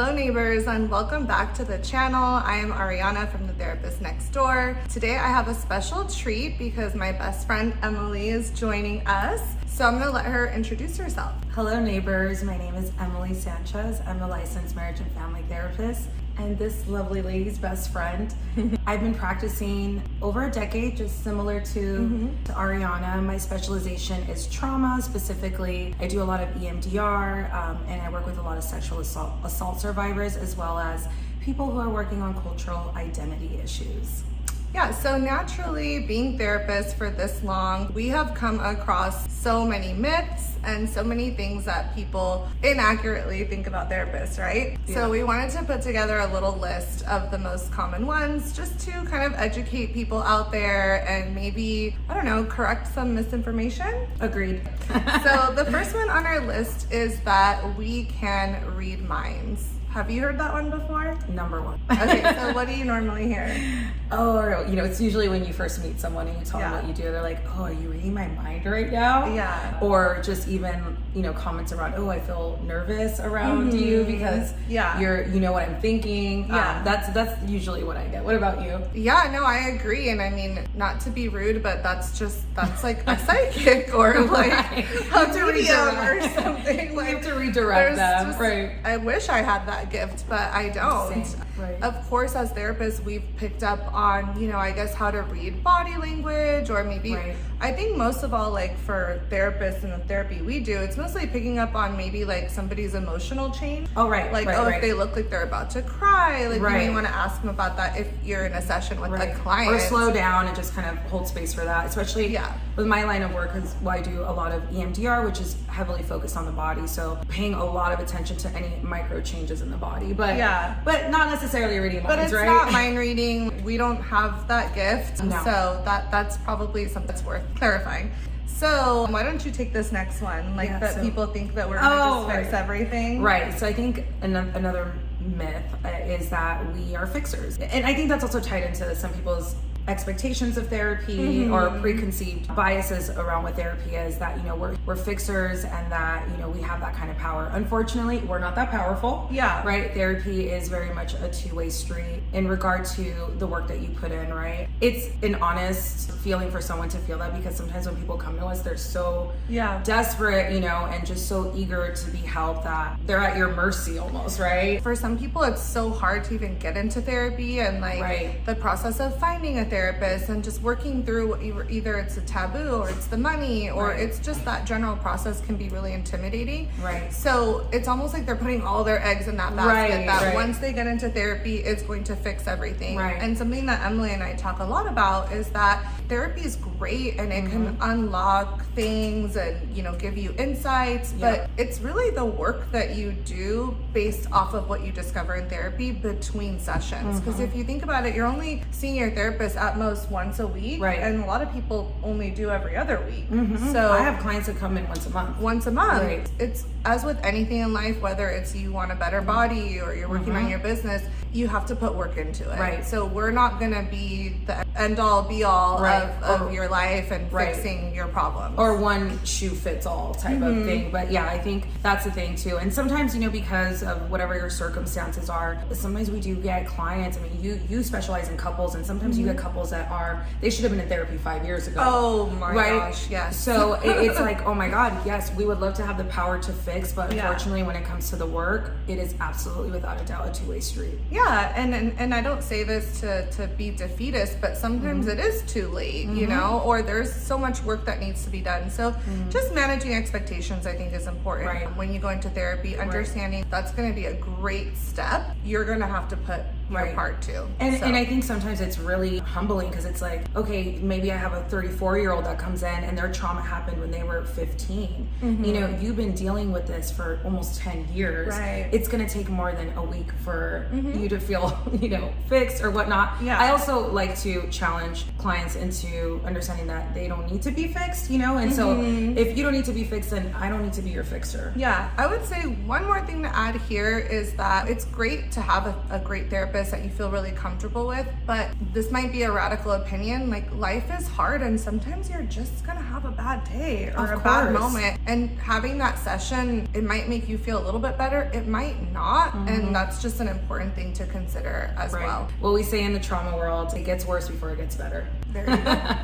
Hello neighbors, and welcome back to the channel. I am Ariana from The Therapist Next Door. Today I have a special treat because my best friend Emily is joining us. So I'm gonna let her introduce herself. Hello neighbors, my name is Emely Sanchez. I'm a licensed marriage and family therapist and this lovely lady's best friend. I've been practicing over a decade, just similar to Ariana. My specialization is trauma. Specifically, I do a lot of EMDR and I work with a lot of sexual assault survivors, as well as people who are working on cultural identity issues. Yeah, so naturally, being therapists for this long, we have come across so many myths and so many things that people inaccurately think about therapists, right? Yeah. So we wanted to put together a little list of the most common ones just to kind of educate people out there and maybe, I don't know, correct some misinformation. Agreed. So the first one on our list is that we can read minds. Have you heard that one before? Number one. Okay, so what do you normally hear? Oh, it's usually when you first meet someone and you tell them what you do, they're like, oh, are you reading my mind right now? Yeah. Or just even, comments around, oh, I feel nervous around you because you know what I'm thinking. Yeah. That's usually what I get. What about you? Yeah, no, I agree. And I mean, not to be rude, but that's like a psychic or like a medium or something. You have to redirect them, right? I wish I had that gift, but I don't. Same. Right. Of course, as therapists, we've picked up on, I guess how to read body language, or maybe, I think most of all, like for therapists and the therapy we do, it's mostly picking up on maybe like somebody's emotional change. Oh, right. Like, if they look like they're about to cry, like you may want to ask them about that if you're in a session with a client. Or slow down and just kind of hold space for that, especially with my line of work, because I do a lot of EMDR, which is heavily focused on the body. So paying a lot of attention to any micro changes in the body, but not necessarily reading minds, but it's right? not mind reading. We don't have that gift, no. So that's probably something that's worth clarifying. So why don't you take this next one? People think that we're gonna just fix everything. Right. So I think another myth is that we are fixers, and I think that's also tied into some people's expectations of therapy or preconceived biases around what therapy is, that we're fixers and that we have that kind of power. Unfortunately, we're not that powerful. Right. Therapy is very much a two-way street in regard to the work that you put in, right? It's an honest feeling for someone to feel that, because sometimes when people come to us, they're so desperate, and just so eager to be helped that they're at your mercy almost, right? For some people, it's so hard to even get into therapy, and the process of finding a therapist and just working through either it's a taboo or it's the money or it's just that general process can be really intimidating. Right. So it's almost like they're putting all their eggs in that basket that once they get into therapy, it's going to fix everything. Right. And something that Emily and I talk a lot about is that therapy is great and it can unlock things and give you insights, but it's really the work that you do based off of what you discover in therapy between sessions. Because if you think about it, you're only seeing your therapist at most once a week, and a lot of people only do every other week. So I have clients that come in once a month. Right. It's as with anything in life, whether it's you want a better body or you're working on your business, you have to put work into it. Right. So we're not gonna be the end all be all of your life and fixing your problems. Or one shoe fits all type of thing. But yeah, I think that's the thing too. And sometimes, because of whatever your circumstances are, sometimes we do get clients. I mean, you specialize in couples, and sometimes you get couples that they should have been in therapy 5 years ago. Oh my gosh, yes. So it's like, oh my God, yes, we would love to have the power to fix, but unfortunately when it comes to the work, it is absolutely without a doubt a two-way street. Yeah, and I don't say this to be defeatist, but sometimes it is too late, or there's so much work that needs to be done. So just managing expectations, I think, is important. Right. When you go into therapy, understanding that's going to be a great step. You're going to have to put your part too. And I think sometimes it's really humbling, because it's like, okay, maybe I have a 34-year-old that comes in and their trauma happened when they were 15. You've been dealing with this for almost 10 years. Right. It's going to take more than a week for you to feel, fixed or whatnot. Yeah. I also like to challenge clients into understanding that they don't need to be fixed, and so if you don't need to be fixed, then I don't need to be your fixer. Yeah. I would say one more thing to add here is that it's great to have a great therapist therapist that you feel really comfortable with, but this might be a radical opinion. Like, life is hard, and sometimes you're just gonna have a bad day or a bad moment, and having that session, it might make you feel a little bit better, it might not, and that's just an important thing to consider as well. What we say in the trauma world, it gets worse before it gets better. There you go.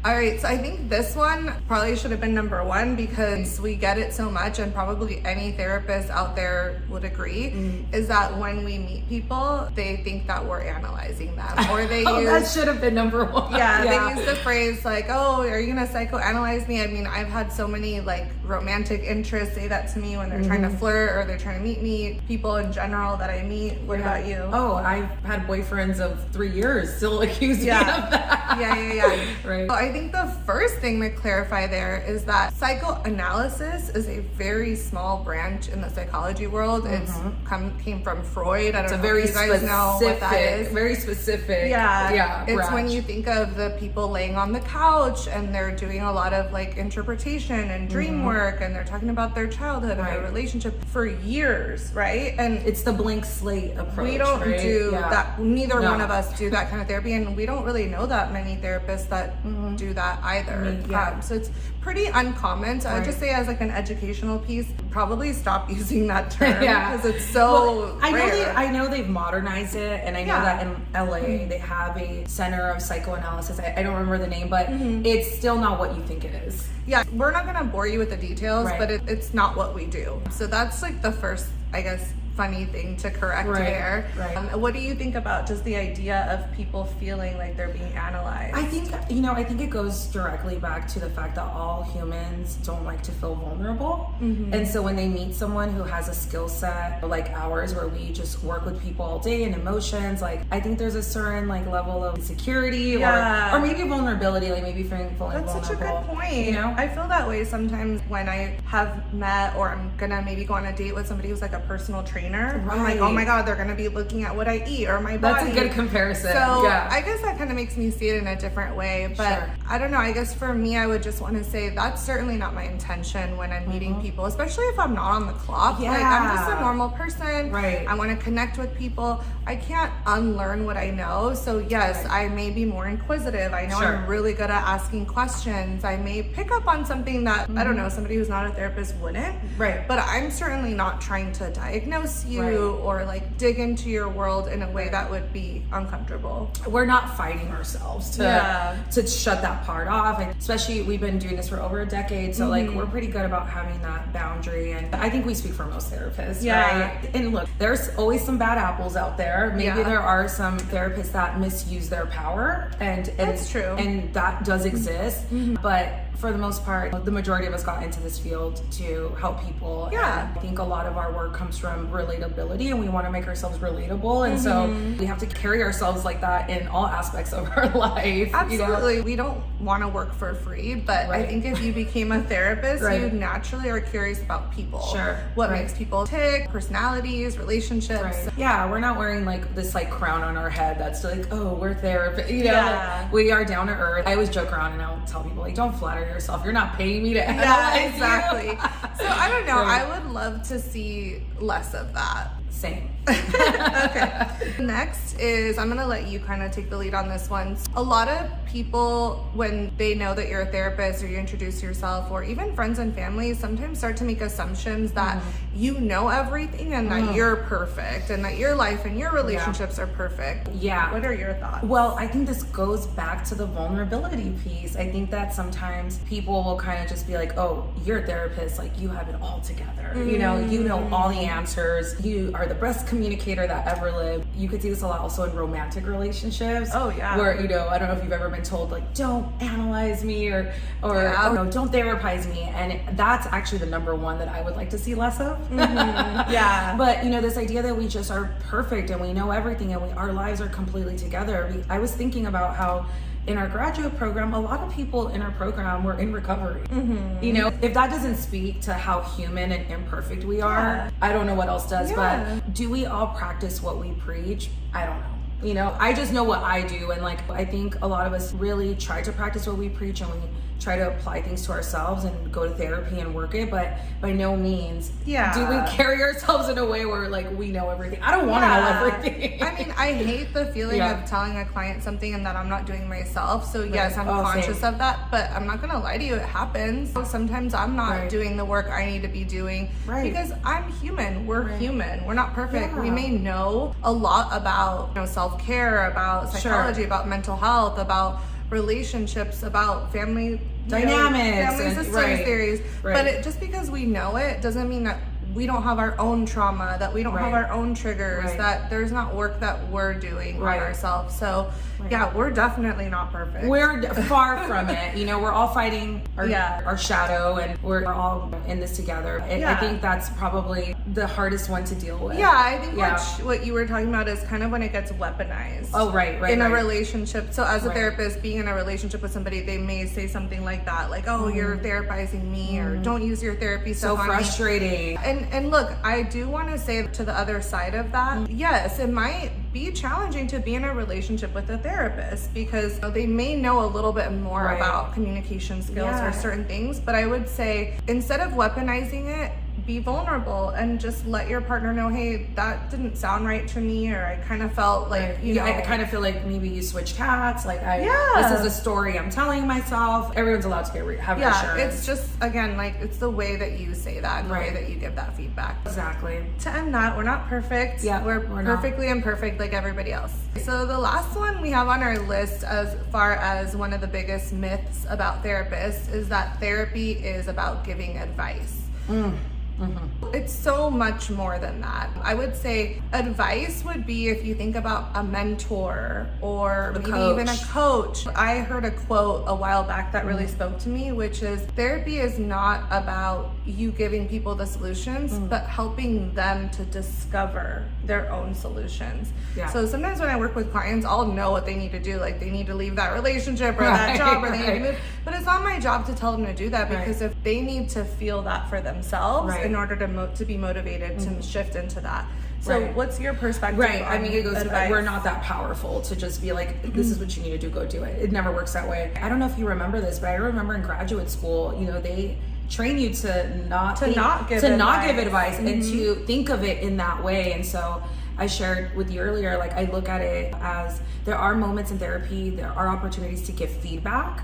All right, so I think this one probably should have been number one, because we get it so much, and probably any therapist out there would agree, is that when we meet people, they think that we're analyzing them, or they use... that should have been number one. They use the phrase like, oh, are you gonna psychoanalyze me? I mean, I've had so many like romantic interests say that to me when they're trying to flirt, or they're trying to meet me, people in general that I meet. What about you? Oh, I've had boyfriends of 3 years still accuse me of that. Right. So I think the first thing to clarify there is that psychoanalysis is a very small branch in the psychology world. It's came from Freud. I don't know if you guys know what that is. Very specific. It's branch. when you think of the people laying on the couch and they're doing a lot of like interpretation and dream work, and they're talking about their childhood and their relationship for years, right? And it's the blank slate approach. We don't do that. Neither one of us do that kind of therapy, and we don't really know that many therapists that do that either. So it's pretty uncommon. So I would just say, as like an educational piece, probably stop using that term because it's so rare. I know they've modernized it, and I know that in LA they have a center of psychoanalysis. I don't remember the name, but it's still not what you think it is. Yeah, we're not gonna bore you with the details, but it's not what we do. So that's like the first, I guess, funny thing to correct there. What do you think about just the idea of people feeling like they're being analyzed? I think it goes directly back to the fact that all humans don't like to feel vulnerable. And so when they meet someone who has a skill set like ours, where we just work with people all day and emotions, like I think there's a certain like level of insecurity or maybe vulnerability, like maybe feeling vulnerable. That's such a good point. You know, I feel that way sometimes when I have met, or I'm gonna maybe go on a date with somebody who's like a personal trainer. I'm like, oh my God, they're gonna be looking at what I eat or my body. That's a good comparison. So I guess that kind of makes me see it in a different way. But I don't know, I guess for me, I would just want to say that's certainly not my intention when I'm meeting people, especially if I'm not on the clock. Like, I'm just a normal person. I want to connect with people. I can't unlearn what I know. So yes, I may be more inquisitive. I know I'm really good at asking questions. I may pick up on something that, I don't know, somebody who's not a therapist wouldn't. But I'm certainly not trying to diagnose you or like dig into your world in a way that would be uncomfortable. We're not fighting ourselves to shut that part off. And especially, we've been doing this for over a decade, so like we're pretty good about having that boundary. And I think we speak for most therapists, right? And look, there's always some bad apples out there. Maybe there are some therapists that misuse their power, and that's true, and that does exist. But for the most part, the majority of us got into this field to help people. And I think a lot of our work comes from relatability, and we want to make ourselves relatable. And so we have to carry ourselves like that in all aspects of our life. Absolutely. You know? We don't want to work for free, but I think if you became a therapist, you naturally are curious about people. What makes people tick, personalities, relationships. We're not wearing like this like crown on our head that's like, oh, we're therapists. You know, like, we are down to earth. I always joke around and I'll tell people, like, don't flatter yourself. You're not paying me to analyze you. So I don't know. I would love to see less of that. Same. Okay. Next is, I'm gonna let you kind of take the lead on this one. A lot of people, when they know that you're a therapist or you introduce yourself, or even friends and family, sometimes start to make assumptions that you know everything and that you're perfect and that your life and your relationships are perfect. What are your thoughts? Well, I think this goes back to the vulnerability piece. I think that sometimes people will kind of just be like, oh, you're a therapist, like you have it all together. You know all the answers. You are the best communicator that ever lived. You could see this a lot also in romantic relationships. Where, you know, I don't know if you've ever been told like, don't analyze me or don't therapize me. And that's actually the number one that I would like to see less of. But, you know, this idea that we just are perfect and we know everything and our lives are completely together. I was thinking about how in our graduate program, a lot of people in our program were in recovery. You know, if that doesn't speak to how human and imperfect we are, I don't know what else does. But do we all practice what we preach? I don't know. You know, I just know what I do. And like, I think a lot of us really try to practice what we preach, and we try to apply things to ourselves and go to therapy and work it, but by no means do we carry ourselves in a way where like we know everything. I don't want to know everything. I mean, I hate the feeling of telling a client something and that I'm not doing myself. So yes, I'm conscious of that, but I'm not gonna lie to you, it happens. Sometimes I'm not doing the work I need to be doing because I'm human. We're human. We're not perfect. We may know a lot about, you know, self-care, about psychology, about mental health, about relationships, about family dynamics, family systems theories, but just because we know it doesn't mean that we don't have our own trauma, that we don't have our own triggers, that there's not work that we're doing on ourselves. So yeah, we're definitely not perfect. We're far from it. You know, we're all fighting our shadow, and we're all in this together. I think that's probably the hardest one to deal with. Yeah, I think what you were talking about is kind of when it gets weaponized. Oh, right. In a relationship. So as a therapist, being in a relationship with somebody, they may say something like that, like, oh, you're therapizing me, or don't use your therapy so me. frustrating. And look, I do want to say to the other side of that, yes, it might be challenging to be in a relationship with a therapist because they may know a little bit more about communication skills or certain things, but I would say instead of weaponizing it, be vulnerable and just let your partner know, hey, that didn't sound right to me, or I kind of felt like, you know, I kind of feel like maybe you switched hats. Like, this is a story I'm telling myself. Everyone's allowed to have reassurance. It's just, again, like, it's the way that you say that, and the way that you give that feedback. Exactly. To end that, we're not perfect. Yeah, we're perfectly imperfect like everybody else. So the last one we have on our list as far as one of the biggest myths about therapists is that therapy is about giving advice. It's so much more than that. I would say advice would be if you think about a mentor or maybe even a coach. I heard a quote a while back that really spoke to me, which is therapy is not about you giving people the solutions, but helping them to discover their own solutions. So sometimes when I work with clients, I'll know what they need to do. Like, they need to leave that relationship or that job, or they need to move. But it's not my job to tell them to do that, because if they need to feel that for themselves in order to be motivated to shift into that. So what's your perspective? I mean, it goes, we're not that powerful to just be like, this is what you need to do, go do it. It never works that way. I don't know if you remember this, but I remember in graduate school, you know, they train you to not give advice and to think of it in that way. And so I shared with you earlier, like, I look at it as there are moments in therapy, there are opportunities to give feedback,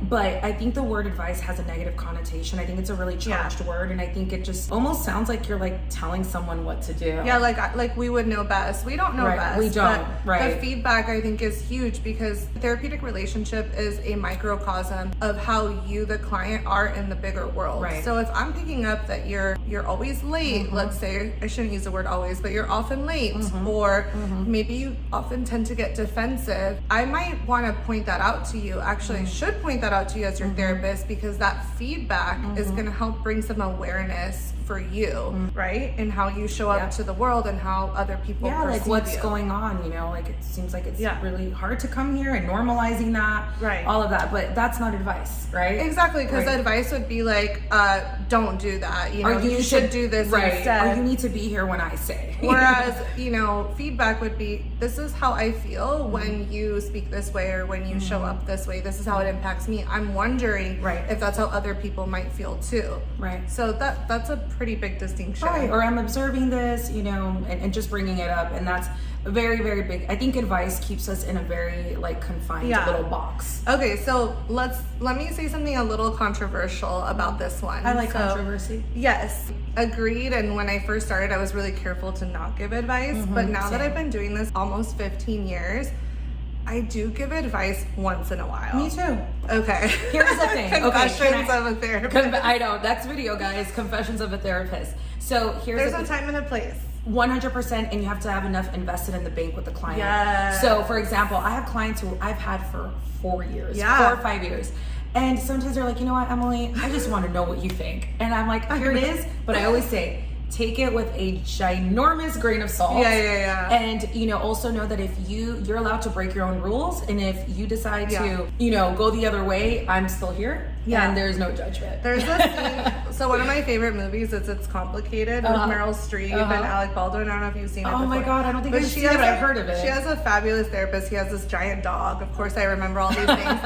but I think the word advice has a negative connotation. I think it's a really charged word, and I think it just almost sounds like you're like telling someone what to do. Yeah, like we would know best. We don't know best. We don't. The feedback, I think, is huge, because therapeutic relationship is a microcosm of how you, the client, are in the bigger world. So if I'm picking up that you're always late, let's say, I shouldn't use the word always, but you're often late, or maybe you often tend to get defensive, I might want to point that out to you. Actually, I should point that out to you as your therapist, because that feedback is going to help bring some awareness for you, right? And how you show up to the world and how other people perceive like what's you. going on, you know, like it seems like it's really hard to come here, and normalizing that, all of that, but that's not advice, right? Exactly, because advice would be like, don't do that, you know, or you should do this instead. Or you need to be here when I say. Whereas, you know, feedback would be, this is how I feel when you speak this way, or when you show up this way. This is how it impacts me. I'm wondering if that's how other people might feel too. So that's a pretty big distinction. Or I'm observing this, you know, and just bringing it up, and that's very, very big. I think advice keeps us in a very like confined little box. Okay, so let me say something a little controversial about this one. I like controversy. Yes, agreed. And when I first started, I was really careful to not give advice. But now that I've been doing this almost 15 years, I do give advice once in a while. Me too. Okay. Here's the thing. Confessions of a therapist. I know, that's video, guys. Confessions of a therapist. So there's a time and a place. 100%, and you have to have enough invested in the bank with the client. Yes. So for example, I have clients who I've had for 4 years, 4 or 5 years. And sometimes they're like, you know what, Emily, I just want to know what you think. And I'm like, here it is. But I always say, take it with a ginormous grain of salt. And, you know, also know that if you're allowed to break your own rules, and if you decide to, you know, go the other way, I'm still here. And there's no judgment. There's a scene. So one of my favorite movies is It's Complicated with Meryl Streep and Alec Baldwin. I don't know if you've seen it before. Oh my God, I don't think I've seen it, but I've heard of it. She has a fabulous therapist. He has this giant dog. Of course, I remember all these things.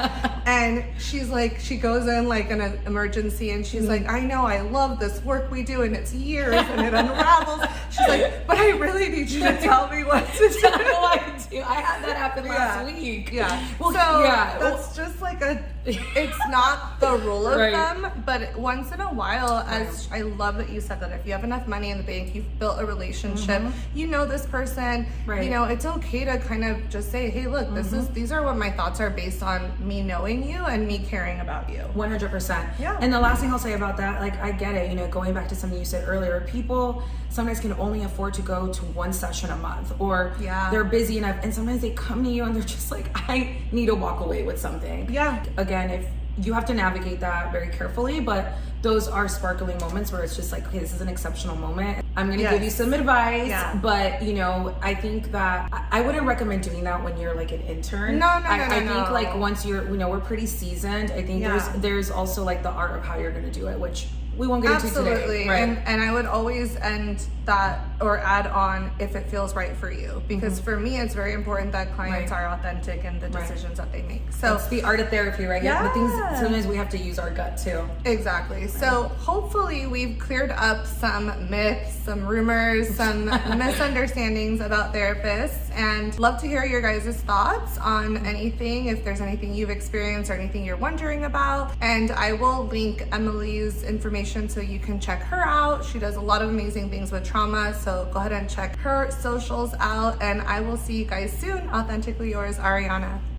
And she's like, she goes in like in an emergency and she's like, I know, I love this work we do and it's years and it unravels. She's like, but I really need you to tell me what to do. I had that happen last week. Yeah. Well, so that's just like it's not the rule of thumb, but once in a while, as I love that you said that if you have enough money in the bank, you've built a relationship, you know this person, you know, it's okay to kind of just say, hey, look, these are what my thoughts are based on me knowing you and me caring about you. 100%. Yeah. And the last thing I'll say about that, like, I get it, you know, going back to something you said earlier, people sometimes can only afford to go to one session a month, or they're busy enough, and sometimes they come to you and they're just like, I need to walk away with something. Yeah. Again, if you have to navigate that very carefully, but those are sparkling moments where it's just like, okay, this is an exceptional moment. I'm going to give you some advice, but you know, I think that I wouldn't recommend doing that when you're like an intern. I think like once you're, you know, we're pretty seasoned. I think there's also like the art of how you're going to do it, which we won't get into today. Right. And I would always end that or add on if it feels right for you, because for me it's very important that clients are authentic in the decisions that they make. So it's the art of therapy, right? Yeah. The things sometimes we have to use our gut too. Exactly. So hopefully we've cleared up some myths, some rumors, some misunderstandings about therapists, and love to hear your guys' thoughts on anything, if there's anything you've experienced or anything you're wondering about. And I will link Emely's information so you can check her out. She does a lot of amazing things with trauma, so go ahead and check her socials out, and I will see you guys soon. Authentically yours, Ariana.